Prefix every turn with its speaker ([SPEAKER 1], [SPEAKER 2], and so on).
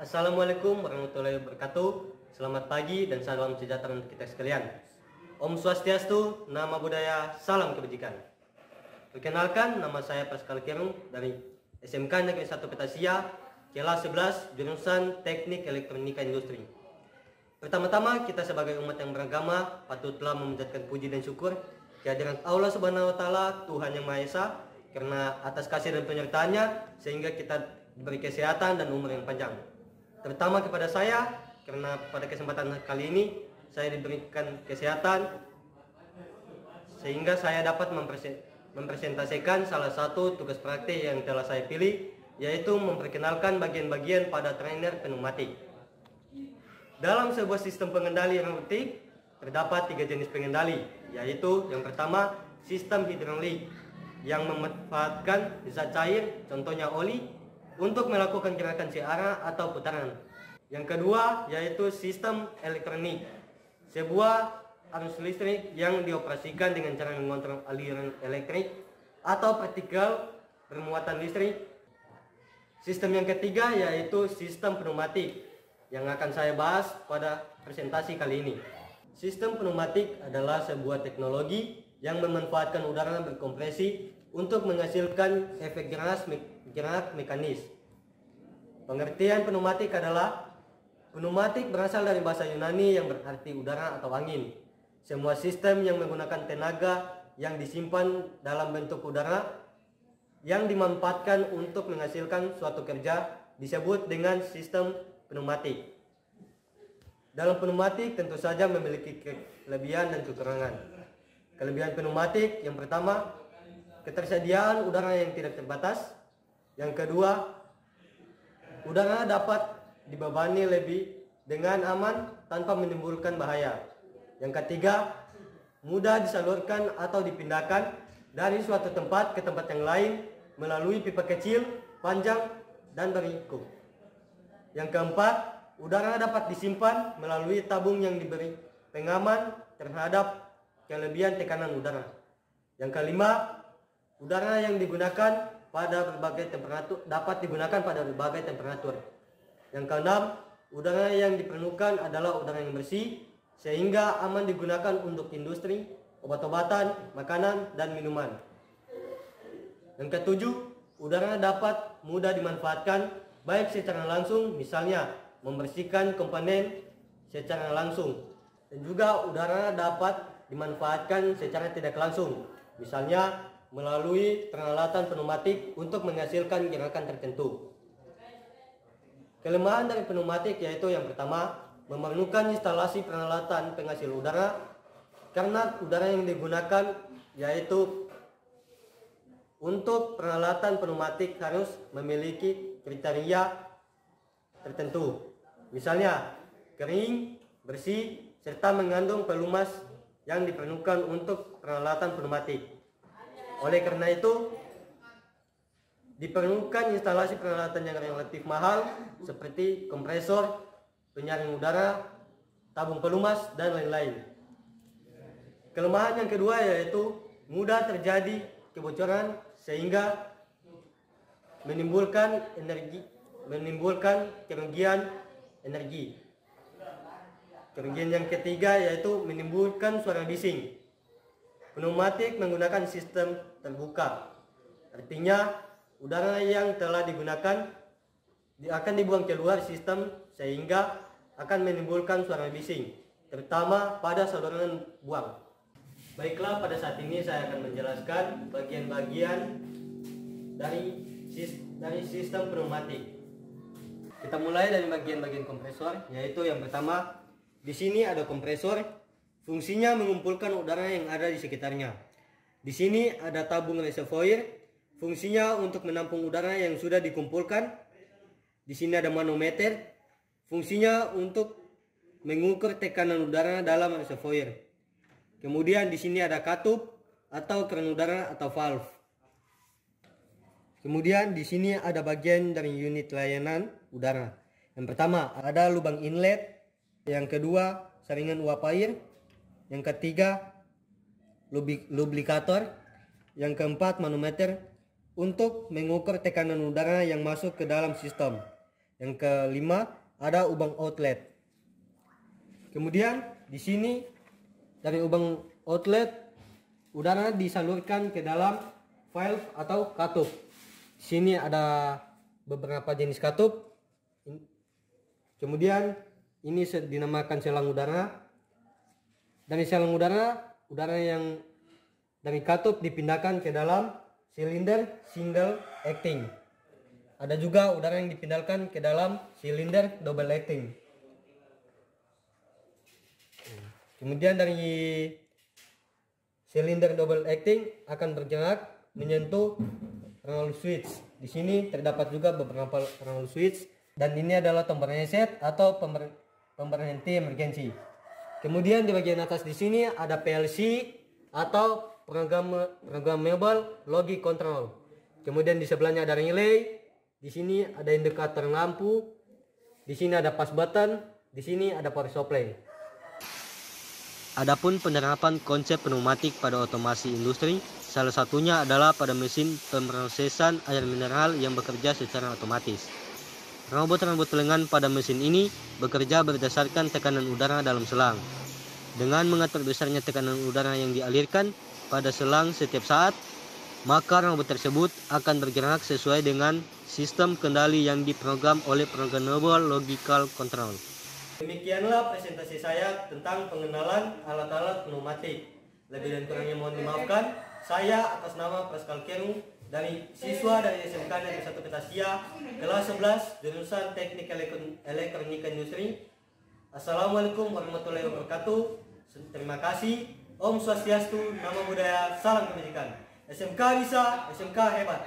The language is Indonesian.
[SPEAKER 1] Assalamualaikum warahmatullahi wabarakatuh. Selamat pagi dan salam sejahtera untuk kita sekalian. Om Swastiastu, nama budaya, salam kebajikan. Perkenalkan, nama saya Pascal Kirung dari SMK Negeri 1 Petasia, kelas 11, jurusan Teknik Elektronika Industri. Pertama-tama, kita sebagai umat yang beragama patutlah memanjatkan puji dan syukur kehadiran Allah Subhanahu wa Ta'ala, Tuhan Yang Maha Esa, karena atas kasih dan penyertaannya sehingga kita diberi kesehatan dan umur yang panjang. Terutama kepada saya, karena pada kesempatan kali ini saya diberikan kesehatan sehingga saya dapat mempresentasikan salah satu tugas praktik yang telah saya pilih, yaitu memperkenalkan bagian-bagian pada trainer pneumatik. Dalam sebuah sistem pengendali robotik terdapat 3 jenis pengendali, yaitu yang pertama sistem hidrolik yang memanfaatkan zat cair, contohnya oli, untuk melakukan gerakan searah atau putaran. Yang kedua yaitu sistem elektronik, sebuah arus listrik yang dioperasikan dengan cara mengontrol aliran elektrik atau partikel bermuatan listrik. Sistem yang ketiga yaitu sistem pneumatik yang akan saya bahas pada presentasi kali ini. Sistem pneumatik adalah sebuah teknologi yang memanfaatkan udara berkompresi untuk menghasilkan efek gerak mekanis. Pengertian pneumatik adalah pneumatik berasal dari bahasa Yunani yang berarti udara atau angin. Semua sistem yang menggunakan tenaga yang disimpan dalam bentuk udara yang dimanfaatkan untuk menghasilkan suatu kerja disebut dengan sistem pneumatik. Dalam pneumatik tentu saja memiliki kelebihan dan kekurangan. Kelebihan pneumatik yang pertama, ketersediaan udara yang tidak terbatas. Yang kedua, udara dapat dibebani lebih dengan aman tanpa menimbulkan bahaya. Yang ketiga, mudah disalurkan atau dipindahkan dari suatu tempat ke tempat yang lain melalui pipa kecil, panjang, dan berliku. Yang keempat, udara dapat disimpan melalui tabung yang diberi pengaman terhadap kelebihan tekanan udara. Yang kelima, udara yang digunakan pada berbagai temperatur dapat digunakan pada berbagai temperatur. Yang keenam, udara yang diperlukan adalah udara yang bersih sehingga aman digunakan untuk industri, obat-obatan, makanan, dan minuman. Yang ketujuh, udara dapat mudah dimanfaatkan baik secara langsung, misalnya membersihkan komponen secara langsung, dan juga udara dapat dimanfaatkan secara tidak langsung, misalnya melalui peralatan pneumatik untuk menghasilkan gerakan tertentu. Kelemahan dari pneumatik yaitu yang pertama, memerlukan instalasi peralatan penghasil udara karena udara yang digunakan yaitu untuk peralatan pneumatik harus memiliki kriteria tertentu. Misalnya kering, bersih, serta mengandung pelumas yang diperlukan untuk peralatan pneumatik. Oleh karena itu, diperlukan instalasi peralatan yang relatif mahal seperti kompresor, penyaring udara, tabung pelumas, dan lain-lain. Kelemahan yang kedua yaitu mudah terjadi kebocoran sehingga menimbulkan kerugian energi. Kerugian yang ketiga yaitu menimbulkan suara bising. Pneumatik menggunakan sistem terbuka, artinya udara yang telah digunakan akan dibuang keluar sistem sehingga akan menimbulkan suara bising, terutama pada saluran buang. Baiklah, pada saat ini saya akan menjelaskan bagian-bagian dari sistem pneumatik. Kita mulai dari bagian-bagian kompresor, yaitu yang pertama, di sini ada kompresor. Fungsinya mengumpulkan udara yang ada di sekitarnya. Di sini ada tabung reservoir, fungsinya untuk menampung udara yang sudah dikumpulkan. Di sini ada manometer, fungsinya untuk mengukur tekanan udara dalam reservoir. Kemudian di sini ada katup atau keran udara atau valve. Kemudian di sini ada bagian dari unit layanan udara. Yang pertama ada lubang inlet, yang kedua saringan uap air, yang ketiga lubrikator, yang keempat manometer untuk mengukur tekanan udara yang masuk ke dalam sistem. Yang kelima ada lubang outlet. Kemudian di sini dari lubang outlet udara disalurkan ke dalam valve atau katup. Di sini ada beberapa jenis katup. Kemudian ini dinamakan selang udara. Dari selang udara, udara yang dari katup dipindahkan ke dalam silinder single acting. Ada juga udara yang dipindahkan ke dalam silinder double acting. Kemudian dari silinder double acting akan bergerak menyentuh Reynolds switch. Di sini terdapat juga beberapa Reynolds switch dan ini adalah tombol reset atau pemberhenti emergency. Kemudian di bagian atas di sini ada PLC atau programmable logic control. Kemudian di sebelahnya ada relay. Di sini ada indikator lampu. Di sini ada push button. Di sini ada power supply. Adapun penerapan konsep pneumatik pada otomasi industri, salah satunya adalah pada mesin pemrosesan air mineral yang bekerja secara otomatis. Robot-robot lengan pada mesin ini bekerja berdasarkan tekanan udara dalam selang. Dengan mengatur besarnya tekanan udara yang dialirkan pada selang setiap saat, maka robot tersebut akan bergerak sesuai dengan sistem kendali yang diprogram oleh Programmable Logical Control. Demikianlah presentasi saya tentang pengenalan alat-alat pneumatik. Lebih dan kurangnya mohon dimaafkan. Saya atas nama Pascal Keru dari siswa dari SMK Negeri 1 Petasia kelas 11 jurusan Teknik Elektronika Industri. Assalamualaikum warahmatullahi wabarakatuh. Terima kasih. Om Swastiastu, Namo Buddhaya, salam kebajikan. SMK bisa, SMK hebat.